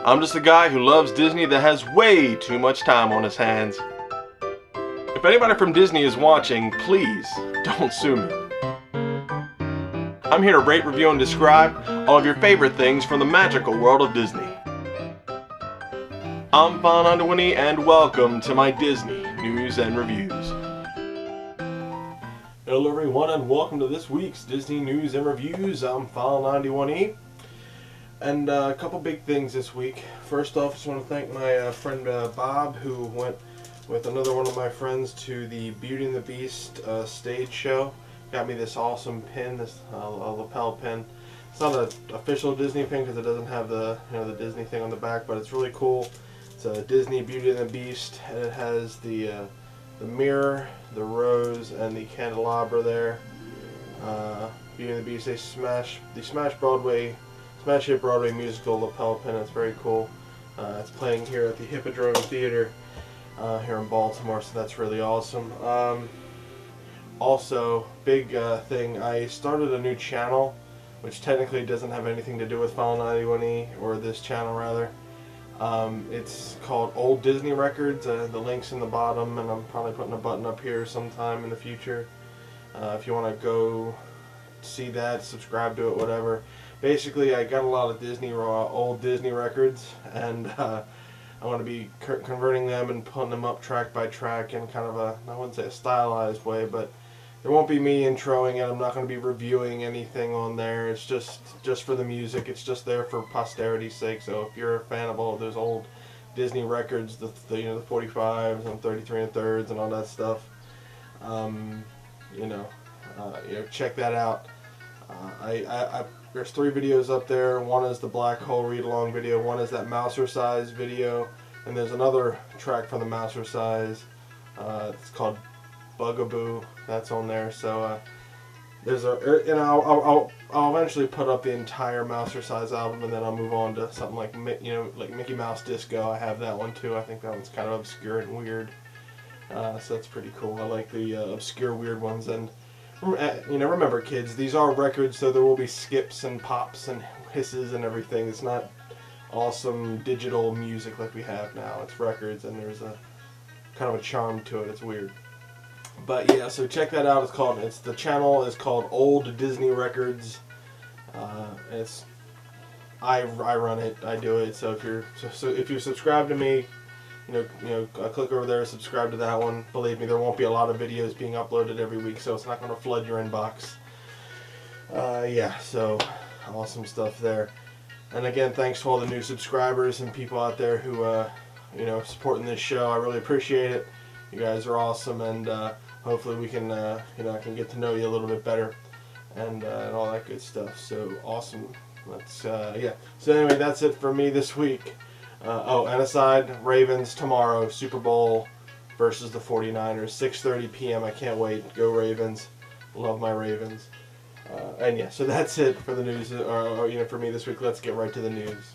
I'm just a guy who loves Disney that has way too much time on his hands. If anybody from Disney is watching, please don't sue me. I'm here to rate, review, and describe all of your favorite things from the magical world of Disney. I'm Pangani and welcome to my Disney News and Reviews. Hello everyone and welcome to this week's Disney News and Reviews. I'm File91e. And a couple big things this week. First off, I just want to thank my friend Bob, who went with another one of my friends to the Beauty and the Beast stage show. Got me this awesome pin, this lapel pin. It's not an official Disney pin because it doesn't have the the Disney thing on the back, but it's really cool. It's a Disney Beauty and the Beast, and it has the mirror, the rose, and the candelabra there. Beauty and the Beast, they smash hit Broadway musical lapel pin. It's very cool. It's playing here at the Hippodrome Theater here in Baltimore, so that's really awesome. Also, big thing, I started a new channel, which technically doesn't have anything to do with File91e, or this channel rather. It's called OldDisneyRecords. The link's in the bottom, and I'm probably putting a button up here sometime in the future. If you want to go see that, subscribe to it, whatever. Basically, I got a lot of old Disney records, and I want to be converting them and putting them up track by track in kind of a, I wouldn't say a stylized way, but there won't be me introing it. I'm not going to be reviewing anything on there. It's just for the music. It's just there for posterity's sake. So if you're a fan of all of those old Disney records, the 45s and 33 1/3 and all that stuff, check that out. There's 3 videos up there. One is the Black Hole read-along video, one is that Mousercise video, and there's another track from the Mousercise. It's called Bugaboo. That's on there. So there's I'll eventually put up the entire Mousercise album, and then I'll move on to something like like Mickey Mouse Disco. I have that one too. I think that one's kind of obscure and weird. So that's pretty cool. I like the obscure, weird ones. And remember kids, these are records, so there will be skips and pops and hisses and everything. It's not awesome digital music like we have now. It's records, and there's a kind of a charm to it. It's weird. But yeah, so check that out. The channel is called OldDisneyRecords. I run it. I do it. So if you subscribe to me, click over there, subscribe to that one. Believe me, there won't be a lot of videos being uploaded every week, so it's not going to flood your inbox. Yeah, so awesome stuff there. And again, thanks to all the new subscribers and people out there who, supporting this show. I really appreciate it. You guys are awesome, and hopefully we can, I can get to know you a little bit better, and all that good stuff. So awesome. Yeah. So anyway, that's it for me this week. And aside, Ravens tomorrow, Super Bowl versus the 49ers, 6:30 p.m. I can't wait. Go Ravens. Love my Ravens. And yeah, so that's it for the news, for me this week. Let's get right to the news.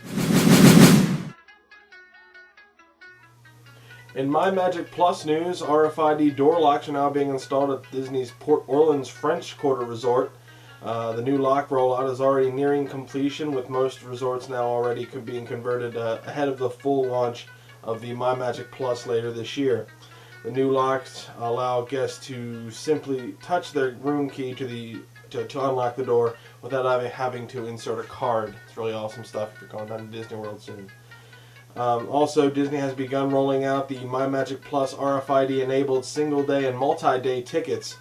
In My Magic Plus news, RFID door locks are now being installed at Disney's Port Orleans French Quarter Resort. The new lock rollout is already nearing completion, with most resorts now already being converted ahead of the full launch of the My Magic Plus later this year. The new locks allow guests to simply touch their room key to unlock the door without having to insert a card. It's really awesome stuff if you're going down to Disney World soon. Also, Disney has begun rolling out the My Magic Plus RFID-enabled single-day and multi-day tickets.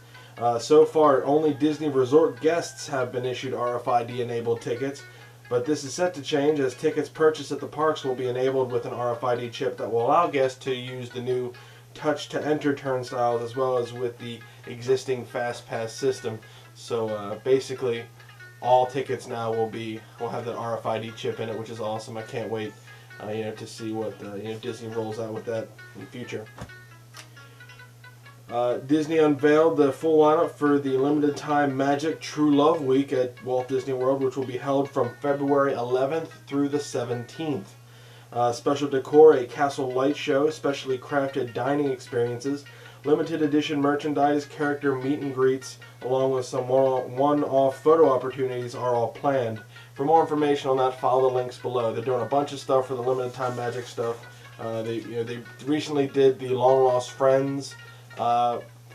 So far, only Disney Resort guests have been issued RFID-enabled tickets, but this is set to change as tickets purchased at the parks will be enabled with an RFID chip that will allow guests to use the new touch-to-enter turnstiles as well as with the existing Fast Pass system. So basically, all tickets now will have that RFID chip in it, which is awesome. I can't wait. To see what Disney rolls out with that in the future. Disney unveiled the full lineup for the limited time Magic True Love Week at Walt Disney World, which will be held from February 11th through the 17th. Special decor, a castle light show, specially crafted dining experiences, limited edition merchandise, character meet and greets, along with some one-off photo opportunities are all planned. For more information on that, follow the links below. They're doing a bunch of stuff for the limited time magic stuff. They recently did the Long Lost Friends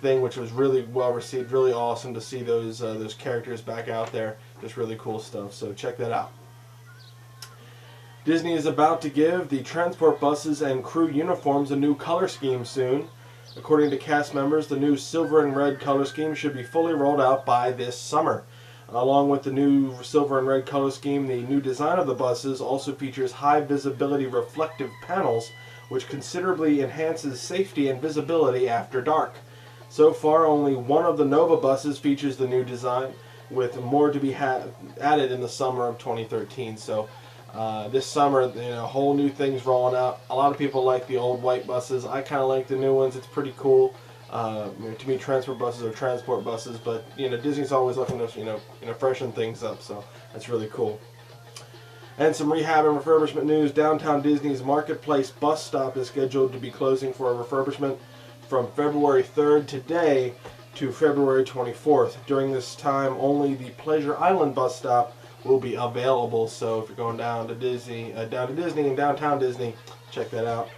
thing, which was really well received. Really awesome to see those characters back out there. Just really cool stuff. So check that out. Disney is about to give the transport buses and crew uniforms a new color scheme soon. According to cast members, the new silver and red color scheme should be fully rolled out by this summer. Along with the new silver and red color scheme, the new design of the buses also features high visibility reflective panels, which considerably enhances safety and visibility after dark. So far, only one of the Nova buses features the new design, with more to be added in the summer of 2013. So this summer, whole new things rolling out. A lot of people like the old white buses. I kind of like the new ones. It's pretty cool. To me, transport buses are transport buses, but Disney's always looking to freshen things up. So that's really cool. And some rehab and refurbishment news. Downtown Disney's Marketplace bus stop is scheduled to be closing for a refurbishment from February 3rd today to February 24th. During this time, only the Pleasure Island bus stop will be available. So if you're going down to Disney and downtown Disney, check that out.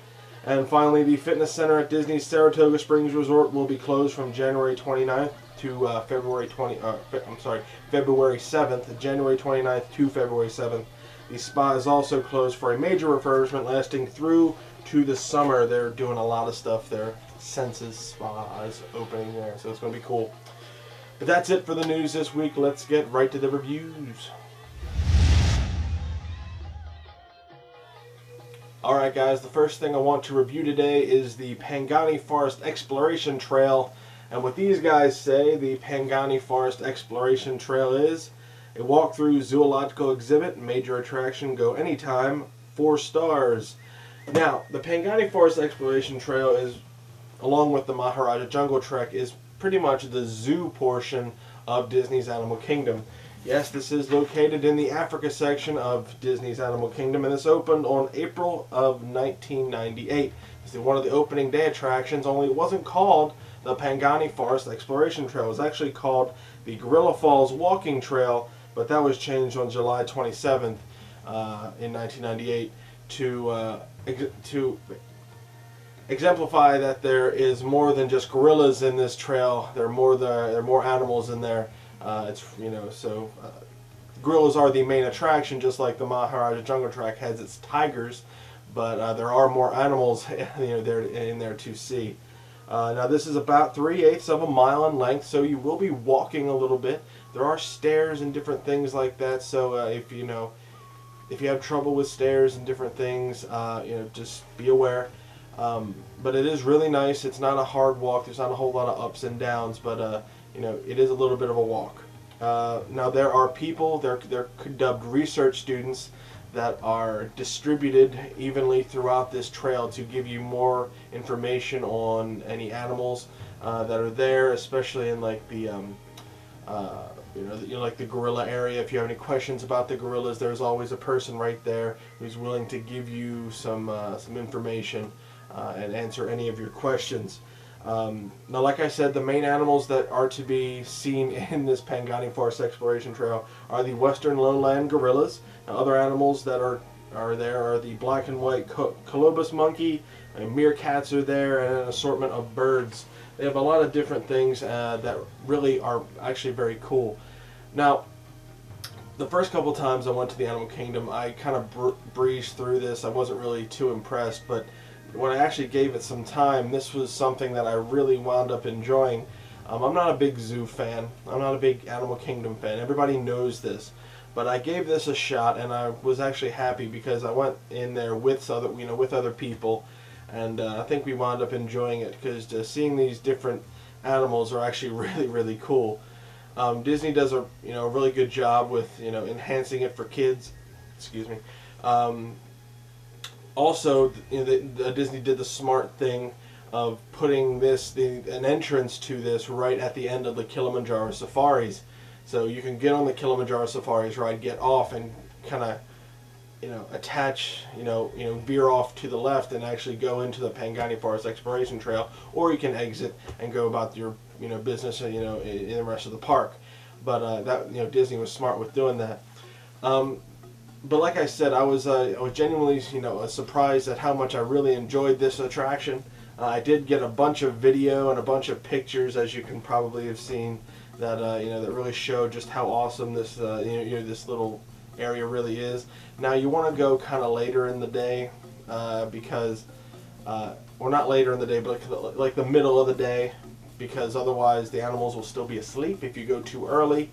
And finally, the fitness center at Disney's Saratoga Springs Resort will be closed from January 29th to February 7th. January 29th to February 7th. The spa is also closed for a major refurbishment lasting through to the summer. They're doing a lot of stuff there. Senses Spa is opening there, so it's going to be cool. But that's it for the news this week. Let's get right to the reviews. Alright guys, the first thing I want to review today is the Pangani Forest Exploration Trail. And what these guys say the Pangani Forest Exploration Trail is: a walk-through zoological exhibit, major attraction, go anytime, 4 stars. Now, the Pangani Forest Exploration Trail is, along with the Maharaja Jungle Trek, is pretty much the zoo portion of Disney's Animal Kingdom. Yes, this is located in the Africa section of Disney's Animal Kingdom, and this opened on April of 1998. It's one of the opening day attractions, only it wasn't called the Pangani Forest Exploration Trail. It was actually called the Gorilla Falls Walking Trail, but that was changed on July 27th in 1998 to exemplify that there is more than just gorillas in this trail. There are more animals in there. Gorillas are the main attraction, just like the Maharaja Jungle Trek has its tigers, but there are more animals there in there to see. Now this is about 3/8 of a mile in length, so you will be walking a little bit. There are stairs and different things like that, so if you have trouble with stairs and different things, just be aware. But it is really nice. It's not a hard walk. There's not a whole lot of ups and downs, but it is a little bit of a walk. Now there are people, they're dubbed research students, that are distributed evenly throughout this trail to give you more information on any animals that are there, especially in like the like the gorilla area. If you have any questions about the gorillas, there's always a person right there who's willing to give you some information and answer any of your questions. Now, like I said, the main animals that are to be seen in this Pangani Forest Exploration Trail are the western lowland gorillas. Now, other animals that are there are the black and white colobus monkey, and meerkats are there, and an assortment of birds. They have a lot of different things that really are actually very cool. Now, the first couple times I went to the Animal Kingdom, I kind of breezed through this. I wasn't really too impressed, but when I actually gave it some time, this was something that I really wound up enjoying. I'm not a big zoo fan. I'm not a big Animal Kingdom fan. Everybody knows this. But I gave this a shot, and I was actually happy because I went in there with other people, and I think we wound up enjoying it because seeing these different animals are actually really, really cool. Disney does a really good job with enhancing it for kids. Excuse me. Also, Disney did the smart thing of putting an entrance to this right at the end of the Kilimanjaro safaris, so you can get on the Kilimanjaro safaris ride, get off, and kind of attach, veer off to the left and actually go into the Pangani Forest Exploration Trail, or you can exit and go about your business in the rest of the park. But Disney was smart with doing that. But like I said, I was genuinely, surprised at how much I really enjoyed this attraction. I did get a bunch of video and a bunch of pictures, as you can probably have seen, that that really show just how awesome this this little area really is. Now you want to go kind of later in the day, because or not later in the day, but like the middle of the day, because otherwise the animals will still be asleep. If you go too early,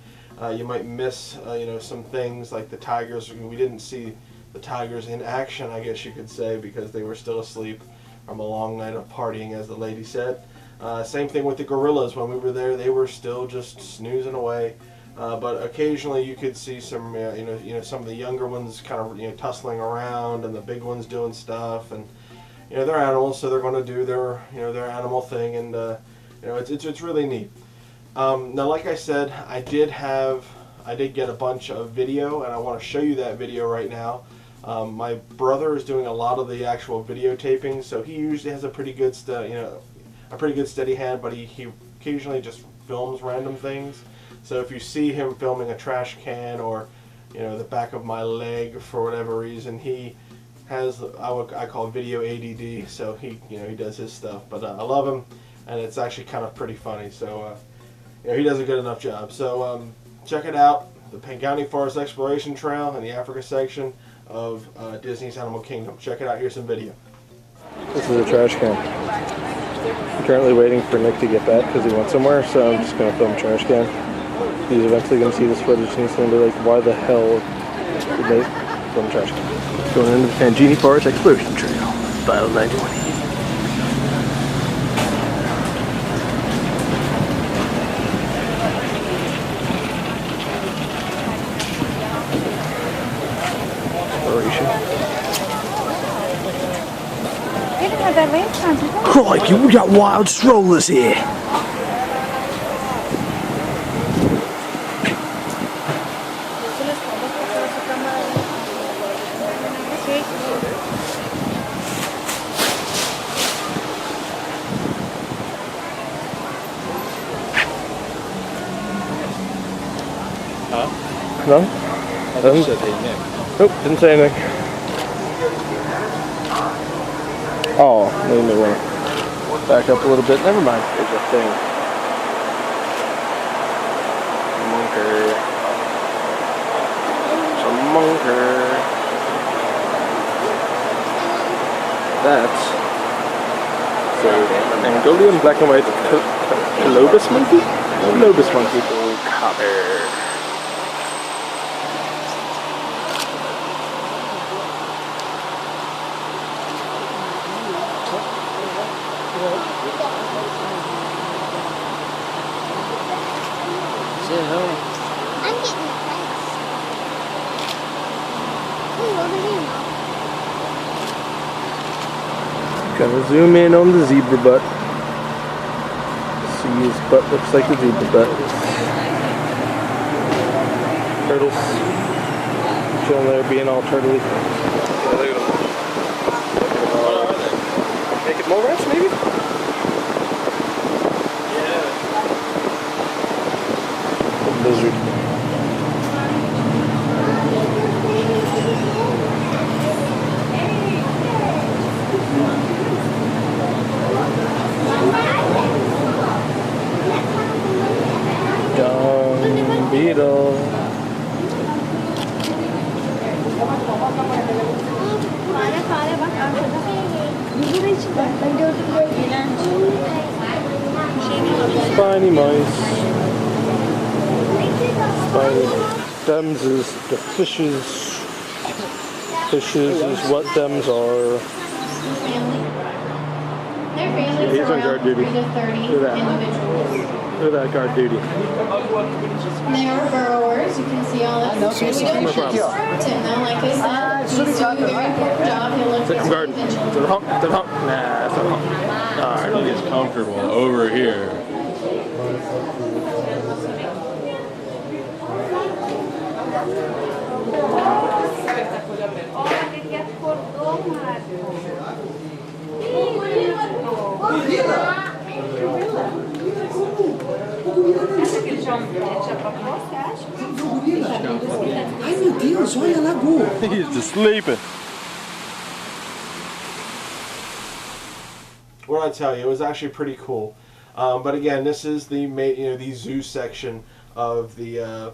you might miss some things like the tigers. We didn't see the tigers in action, I guess you could say, because they were still asleep from a long night of partying, as the lady said. Same thing with the gorillas. When we were there, they were still just snoozing away. But occasionally you could see some some of the younger ones kind of tussling around, and the big ones doing stuff. And they're animals, so they're going to do their their animal thing, and it's really neat. Now, like I said, I did get a bunch of video, and I want to show you that video right now. My brother is doing a lot of the actual videotaping, so he usually has a pretty good steady hand, but he occasionally just films random things. So if you see him filming a trash can or the back of my leg for whatever reason, he has I call video ADD. So he does his stuff, but I love him, and it's actually kind of pretty funny. So he does a good enough job. So check it out, the Pangani Forest Exploration Trail in the Africa section of Disney's Animal Kingdom. Check it out. Here's some video. This is a trash can. I'm currently waiting for Nick to get back because he went somewhere, so I'm just going to film a trash can. He's eventually going to see this footage and he's going to be like, why the hell did they film a trash can? Going into the Pangani Forest Exploration Trail, File91e. Crikey, we got wild strollers here. No? Nope, didn't say anything. Oh, maybe we went back up a little bit. Never mind. There's a thing. Monker. Some monker. That's an Mongolian black and white Colobus monkey? Colobus monkey. Oh, copper. I'm getting the fence. Ooh, over here. Gonna zoom in on the zebra butt. See, his butt looks like a zebra butt. Turtles. Chilling there being all turtly. Yeah, look at them. What are they? Naked mole rats, maybe? Lizard. Dung beetle. Spiny mice. Dems is the fishes. Fishes is what dems are. Their families He's are on guard around duty. 3 to 30 Look at that. individuals. Look at that guard duty. They are burrowers. You can see all that. We don't distract him though. Like I said, he's doing a very important job. He'll look Take at him guard. To the hump. To the hump. Nah, that's not a hump. Alright. He gets comfortable over here. Ai meu Deus! Nossa, olha a lagoa. He's just sleeping. What did I tell you? It was actually pretty cool. But again, this is the the zoo section of the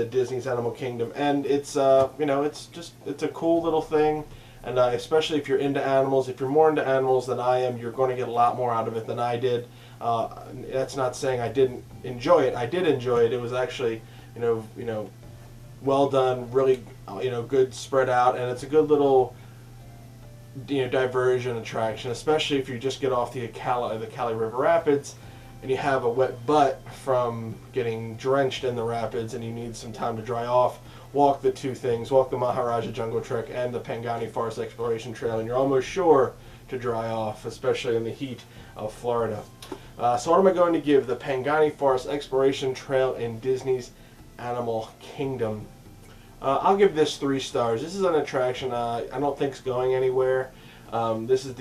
Disney's Animal Kingdom, and it's it's a cool little thing. And especially if you're into animals, if you're more into animals than I am, you're going to get a lot more out of it than I did. That's not saying I didn't enjoy it. I did enjoy it. It was actually, well done, really, good spread out, and it's a good little, diversion attraction, especially if you just get off the Cali River Rapids and you have a wet butt from getting drenched in the rapids and you need some time to dry off. Walk the two things, walk the Maharaja Jungle Trek and the Pangani Forest Exploration Trail, and you're almost sure to dry off, especially in the heat of Florida. So what am I going to give the Pangani Forest Exploration Trail in Disney's Animal Kingdom? I'll give this 3 stars. This is an attraction I don't think is going anywhere. This is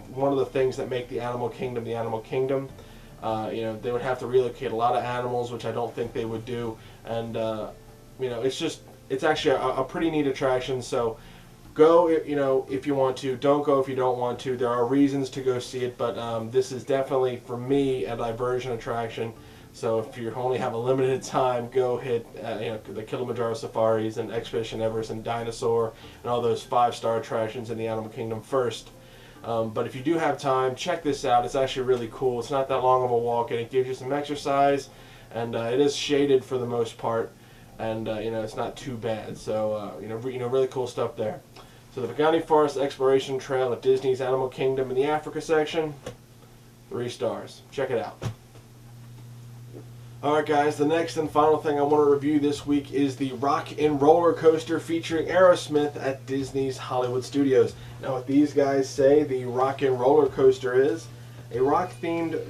one of the things that make the Animal Kingdom the Animal Kingdom. They would have to relocate a lot of animals, which I don't think they would do, and it's actually a pretty neat attraction. So go, if you want to. Don't go if you don't want to. There are reasons to go see it, but this is definitely, for me, a diversion attraction. So if you only have a limited time, go hit the Kilimanjaro Safaris and Expedition Everest and Dinosaur and all those 5-star attractions in the Animal Kingdom first. But if you do have time, check this out. It's actually really cool. It's not that long of a walk, and it gives you some exercise, and it is shaded for the most part, and it's not too bad. So really cool stuff there. So the Pangani Forest Exploration Trail at Disney's Animal Kingdom in the Africa section, 3 stars. Check it out. Alright guys, the next and final thing I want to review this week is the Rock and Roller Coaster featuring Aerosmith at Disney's Hollywood Studios. Now what these guys say the Rock and Roller Coaster is a rock music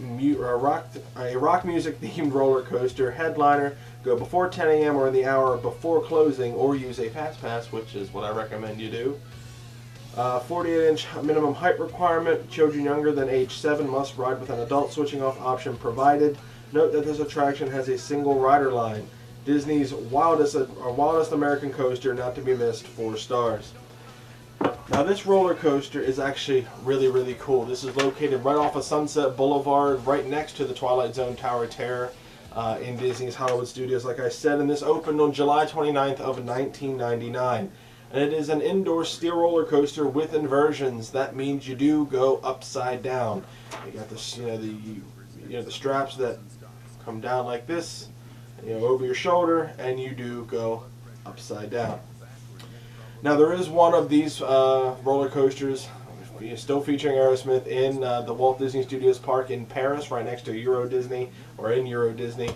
themed roller coaster headliner. Go before 10 a.m. or in the hour before closing, or use a fast pass, which is what I recommend you do. 48-inch minimum height requirement. Children younger than age 7 must ride with an adult switching off option provided. Note that this attraction has a single rider line. Disney's wildest American coaster, not to be missed, 4 stars. Now this roller coaster is actually really, really cool. This is located right off of Sunset Boulevard, right next to the Twilight Zone Tower of Terror in Disney's Hollywood Studios, like I said, and this opened on July 29th of 1999. And it is an indoor steel roller coaster with inversions. That means you do go upside down. You got this, the straps that come down like this, over your shoulder, and you do go upside down. Now there is one of these roller coasters still featuring Aerosmith in the Walt Disney Studios Park in Paris, right next to Euro Disney, or in Euro Disney.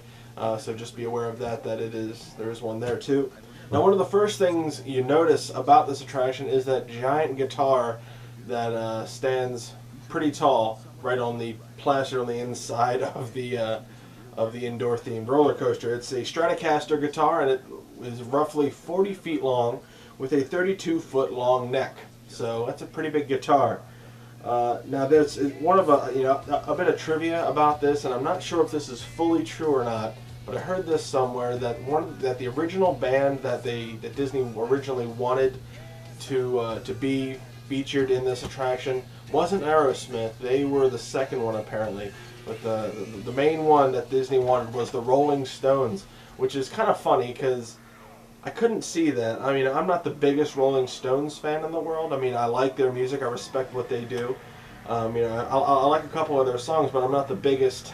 So just be aware of that there is one there too. Now one of the first things you notice about this attraction is that giant guitar that stands pretty tall right on the plaster on the inside of the indoor themed roller coaster. It's a Stratocaster guitar, and it is roughly 40 feet long with a 32-foot long neck. So that's a pretty big guitar. Now there's one of a bit of trivia about this, and I'm not sure if this is fully true or not, but I heard this somewhere that the original band that Disney originally wanted to be featured in this attraction wasn't Aerosmith. They were the second one apparently. But the main one that Disney wanted was the Rolling Stones, which is kind of funny because I couldn't see that. I mean, I'm not the biggest Rolling Stones fan in the world. I mean, I like their music. I respect what they do. I like a couple of their songs, but I'm not the biggest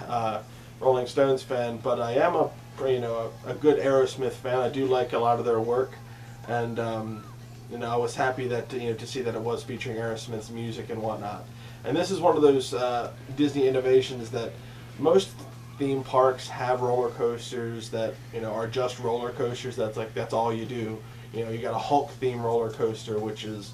Rolling Stones fan. But I am a good Aerosmith fan. I do like a lot of their work, and I was happy that to see that it was featuring Aerosmith's music and whatnot. And this is one of those Disney innovations that most theme parks have roller coasters that are just roller coasters. That's all you do. You got a Hulk theme roller coaster, which is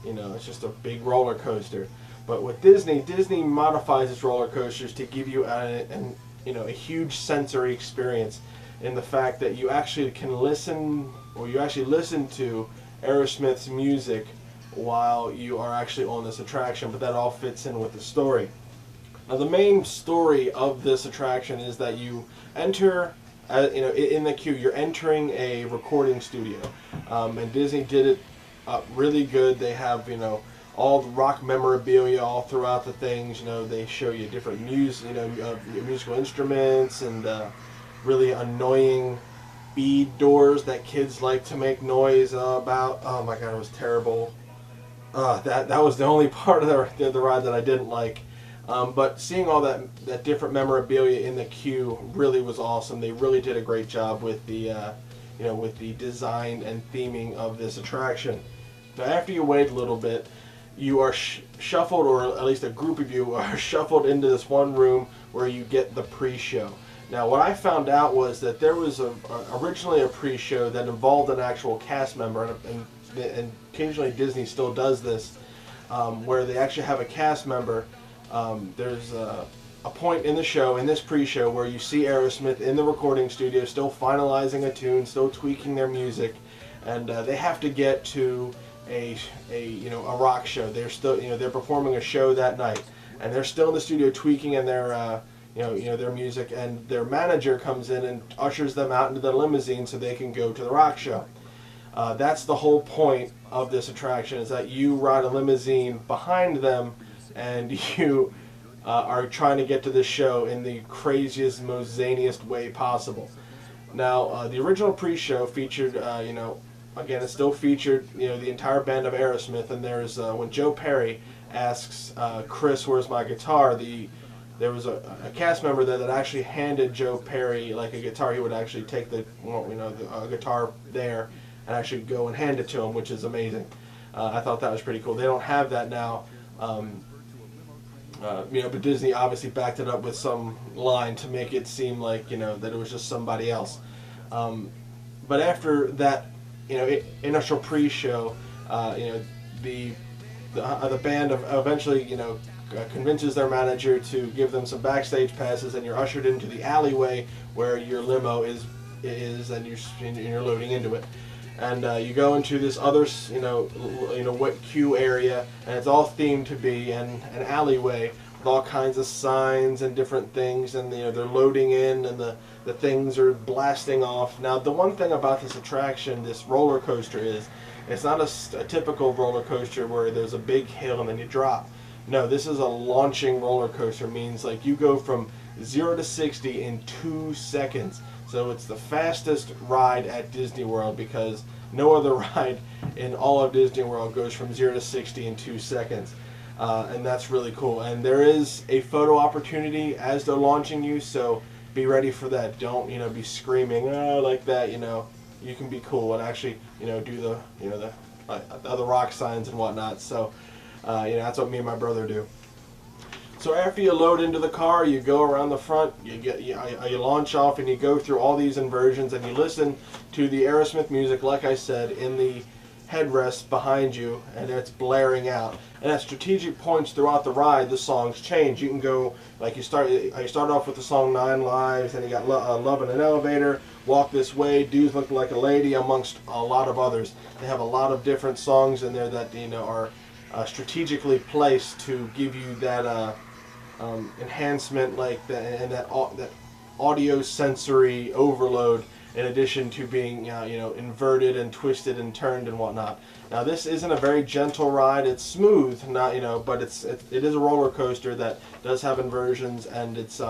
it's just a big roller coaster. But with Disney modifies its roller coasters to give you a huge sensory experience in the fact that you actually can listen to Aerosmith's music while you are actually on this attraction, but that all fits in with the story. Now the main story of this attraction is that you enter in the queue, you're entering a recording studio, and Disney did it really good. They have all the rock memorabilia all throughout the things. They show you different musical instruments and really annoying bead doors that kids like to make noise about. Oh my god, it was terrible. That was the only part of the ride that I didn't like. But seeing all that different memorabilia in the queue really was awesome. They really did a great job with the with the design and theming of this attraction. Now, after you wait a little bit, you are shuffled, or at least a group of you are shuffled into this one room where you get the pre-show. Now, what I found out was that there was originally a pre-show that involved an actual cast member, and occasionally Disney still does this, where they actually have a cast member. There's a point in the show, in this pre-show, where you see Aerosmith in the recording studio, still finalizing a tune, still tweaking their music, and they have to get to a rock show. They're still they're performing a show that night, and they're still in the studio tweaking in their their music, and their manager comes in and ushers them out into the limousine so they can go to the rock show. That's the whole point of this attraction, is that you ride a limousine behind them, and you are trying to get to this show in the craziest, most zaniest way possible. Now, the original pre-show featured, again, it still featured, the entire band of Aerosmith, and there's, when Joe Perry asks Chris, "Where's my guitar?" There was a cast member there that actually handed Joe Perry like a guitar. He would actually take the guitar there and actually go and hand it to him, which is amazing. I thought that was pretty cool. They don't have that now. But Disney obviously backed it up with some line to make it seem like that it was just somebody else. But after that, initial pre-show, the band eventually convinces their manager to give them some backstage passes, and you're ushered into the alleyway where your limo is and you're loading into it. And you go into this other, wet queue area, and it's all themed to be an alleyway with all kinds of signs and different things, and they're loading in, and the things are blasting off. Now, the one thing about this attraction, this roller coaster, is it's not a typical roller coaster where there's a big hill and then you drop. No, this is a launching roller coaster. Means like you go from 0 to 60 in 2 seconds. So it's the fastest ride at Disney World, because no other ride in all of Disney World goes from 0 to 60 in 2 seconds. And that's really cool. And there is a photo opportunity as they're launching you, so be ready for that. Don't be screaming like that. You can be cool and actually do the other rock signs and whatnot. So that's what me and my brother do. So after you load into the car, you go around the front, you launch off, and you go through all these inversions, and you listen to the Aerosmith music, like I said, in the headrest behind you, and it's blaring out. And at strategic points throughout the ride, the songs change. You can go, like you start off with the song 9 Lives, and you got Love in an Elevator, Walk This Way, Dudes Look Like a Lady, amongst a lot of others. They have a lot of different songs in there that are strategically placed to give you that enhancement, and that audio sensory overload, in addition to being inverted and twisted and turned and whatnot. Now, this isn't a very gentle ride. It's smooth, but it is a roller coaster that does have inversions, and it's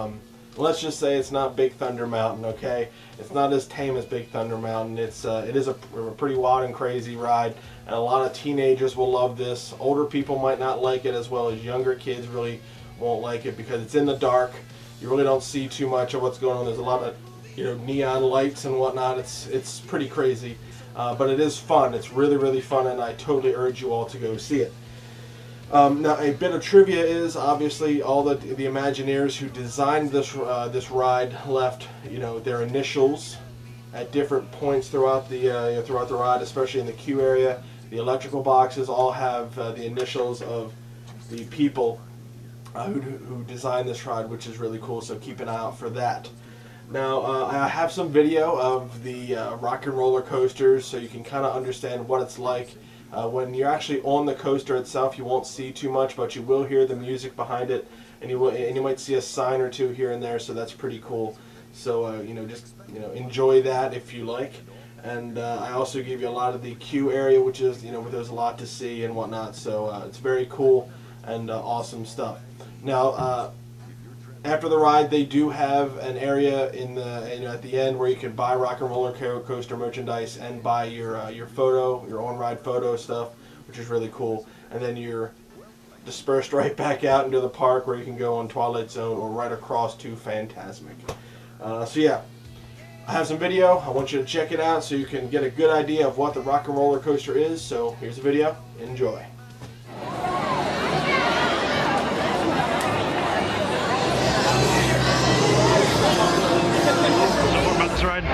let's just say it's not Big Thunder Mountain. Okay, it's not as tame as Big Thunder Mountain. It is a pretty wild and crazy ride, and a lot of teenagers will love this. Older people might not like it as well as younger kids really won't like it, because it's in the dark. You really don't see too much of what's going on. There's a lot of neon lights and whatnot. It's pretty crazy, but it is fun. It's really, really fun, and I totally urge you all to go see it. Now, a bit of trivia is, obviously, all the Imagineers who designed this ride left their initials at different points throughout the ride, especially in the queue area. The electrical boxes all have the initials of the people who designed this ride, which is really cool, so keep an eye out for that. Now, I have some video of the rock and roller coasters, so you can kind of understand what it's like. When you're actually on the coaster itself, you won't see too much, but you will hear the music behind it, and you might see a sign or two here and there, so that's pretty cool. So just enjoy that if you like. And I also gave you a lot of the queue area, which is where there's a lot to see and whatnot. So it's very cool and awesome stuff. Now, after the ride, they do have an area in the at the end where you can buy Rock and Roller Coaster merchandise and buy your on-ride photo stuff, which is really cool. And then you're dispersed right back out into the park where you can go on Twilight Zone or right across to Fantasmic. So yeah, I have some video. I want you to check it out so you can get a good idea of what the Rock and Roller Coaster is. So here's the video. Enjoy. Ride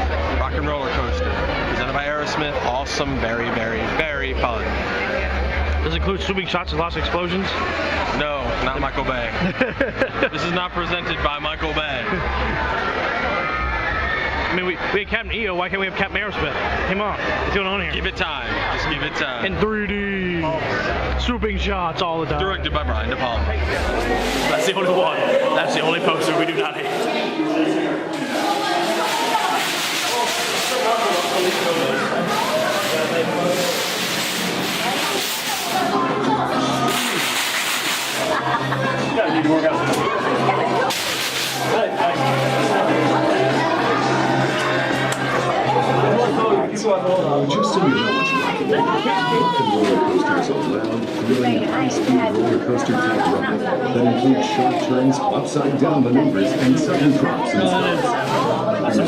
Rock and Roller Coaster, presented by Aerosmith. Awesome, very, very, very fun. Does it include swimming shots and lots of explosions? No, not Michael Bay. This is not presented by Michael Bay. I mean, we had Captain EO, why can't we have Captain Aerosmith? Come on, what's going on here? Give it time, just give it time. In 3D, swooping shots all the time. Directed by Brian De Palma. That's the only one. That's the only poster we do not hate. Yeah, need to work out. Just so you know what you're looking at, Rock and Roller Coaster is a loud, thrilling, high-speed roller coaster type ride that includes sharp turns, upside-down maneuvers, and sudden drops and stops.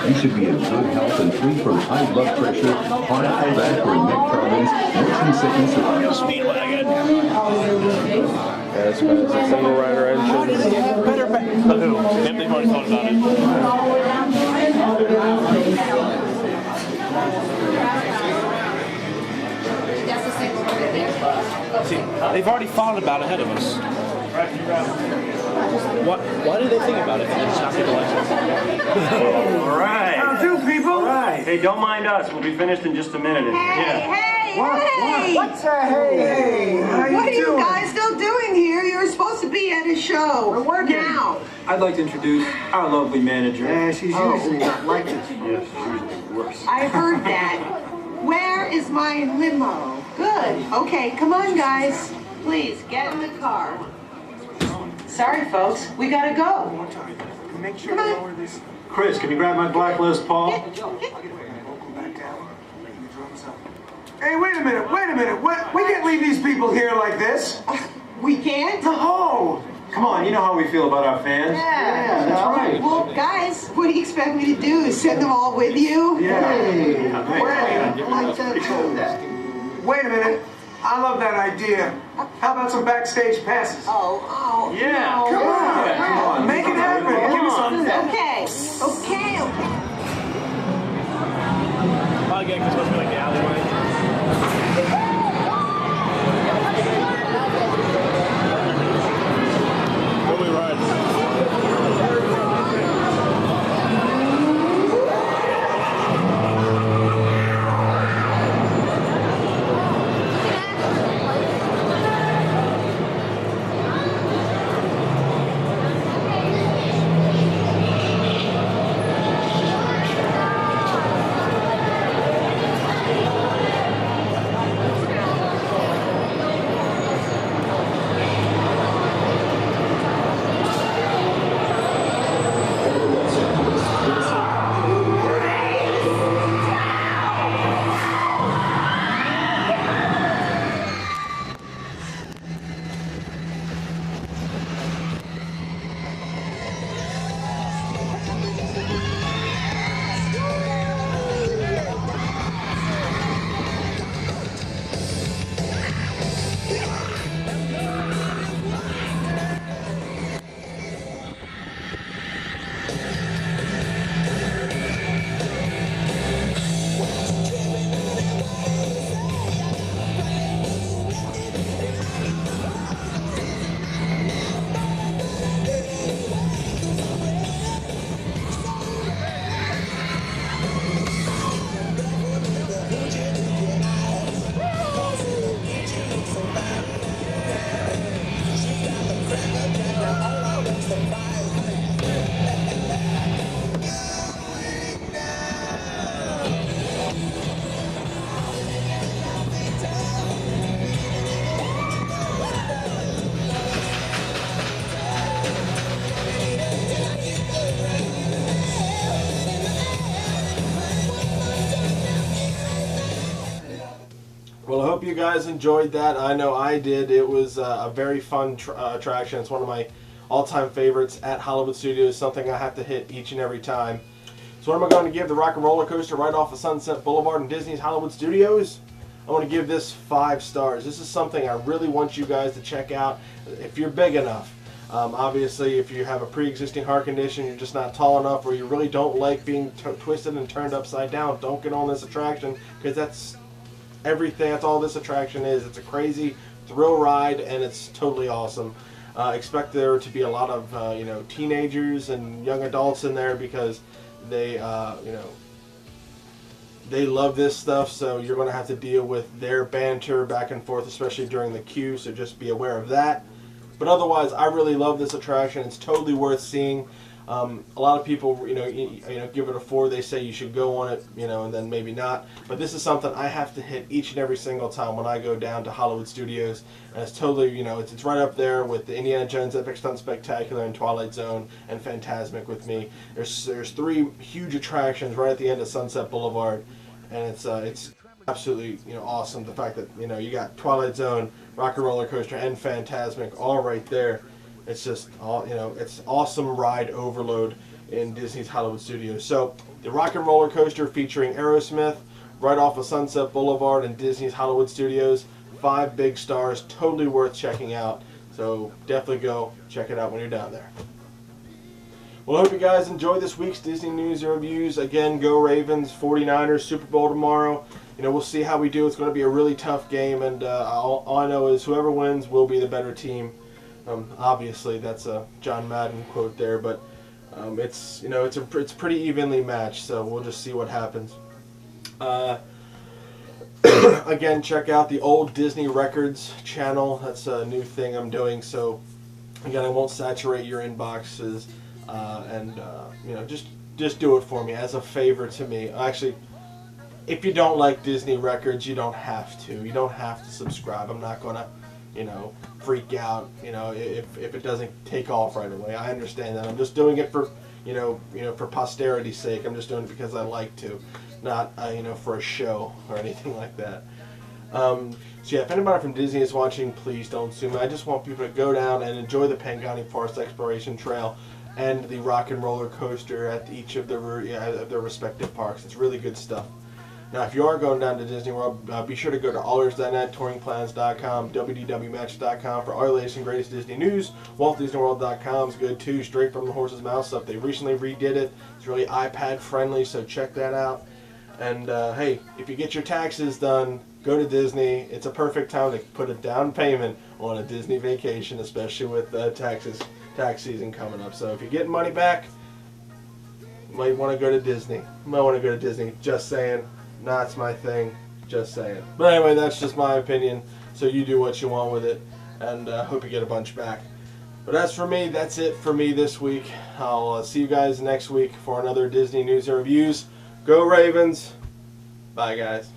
You should be in good health and free from high blood pressure, heart, back, or neck problems, motion sickness, or speed wagon. As far as a single rider ride should Yep, they've already thought about it. See, they've already thought about it ahead of us. Why did they think about it and just not get the license? All right. How do, people? All right. Hey, don't mind us. We'll be finished in just a minute. What's a hey? What are you guys still doing here? You're supposed to be at a show. We're working now. I'd like to introduce our lovely manager. Yeah, she's usually not like this. Yes, she's usually worse. I heard that. Where is my limo? Good. Okay, come on, guys. Please, get in the car. Sorry, folks. We gotta go. Make sure you know where this. Chris, can you grab my black list, Paul? Hey, wait a minute. What? We can't leave these people here like this. We can't? No. Come on, you know how we feel about our fans. Yeah, that's right. Well, guys, what do you expect me to do? Send them all with you? Yeah. Wait a minute. I love that idea. How about some backstage passes? Oh. Yeah. No. Come on. Make it happen. Give me some. Okay. Probably getting supposed to be like the alleyway. Where we ride? you guys enjoyed that. I know I did. It was a very fun attraction. It's one of my all-time favorites at Hollywood Studios, something I have to hit each and every time. So what am I going to give the Rock and Roller Coaster right off of Sunset Boulevard in Disney's Hollywood Studios? I want to give this 5 stars. This is something I really want you guys to check out if you're big enough. Obviously, if you have a pre-existing heart condition, you're just not tall enough, or you really don't like being twisted and turned upside down, don't get on this attraction, because that's everything. That's all this attraction is. It's a crazy thrill ride, and it's totally awesome. Expect there to be a lot of you know, teenagers and young adults in there, because they you know, they love this stuff. So you're going to have to deal with their banter back and forth, especially during the queue. So just be aware of that. But otherwise, I really love this attraction. It's totally worth seeing. A lot of people, you know, give it a 4. They say you should go on it, you know, and then maybe not. But this is something I have to hit each and every single time when I go down to Hollywood Studios. And it's totally, you know, it's right up there with the Indiana Jones Epic Stunt Spectacular and Twilight Zone and Fantasmic with me. There's 3 huge attractions right at the end of Sunset Boulevard, and it's absolutely, you know, awesome. The fact that, you know, you got Twilight Zone, Rock and Roller Coaster, and Fantasmic all right there. It's just all, you know, it's awesome ride overload in Disney's Hollywood Studios. So the Rock and Roller Coaster featuring Aerosmith right off of Sunset Boulevard in Disney's Hollywood Studios. 5 big stars, totally worth checking out. So definitely go check it out when you're down there. Well, I hope you guys enjoyed this week's Disney News and Reviews. Again, go Ravens, 49ers, Super Bowl tomorrow. You know, we'll see how we do. It's going to be a really tough game, and all I know is whoever wins will be the better team. Obviously, that's a John Madden quote there, but it's, you know, it's pretty evenly matched. So we'll just see what happens. Again, check out the OldDisneyRecords channel. That's a new thing I'm doing. So again, I won't saturate your inboxes, and you know, just do it for me as a favor to me. Actually, if you don't like Disney Records, you don't have to. You don't have to subscribe. I'm not gonna, you know, freak out, you know, if it doesn't take off right away. I understand that. I'm just doing it for, you know, for posterity's sake. I'm just doing it because I like to, not you know, for a show or anything like that. So yeah, if anybody from Disney is watching, please don't sue me. I just want people to go down and enjoy the Pangani Forest Exploration Trail and the Rock and Roller Coaster at each of their respective parks. It's really good stuff. Now, if you are going down to Disney World, be sure to go to allers.net, touringplans.com, www.match.com for all your latest and greatest Disney news. WaltDisneyWorld.com is good too, straight from the horse's mouth stuff. They recently redid it. It's really iPad friendly, so check that out. And hey, if you get your taxes done, go to Disney. It's a perfect time to put a down payment on a Disney vacation, especially with tax season coming up. So if you're getting money back, you might want to go to Disney. You might want to go to Disney. Just saying. Nah, it's my thing. Just saying. But anyway, that's just my opinion. So you do what you want with it, and hope you get a bunch back. But as for me, that's it for me this week. I'll see you guys next week for another Disney News and Reviews. Go Ravens. Bye, guys.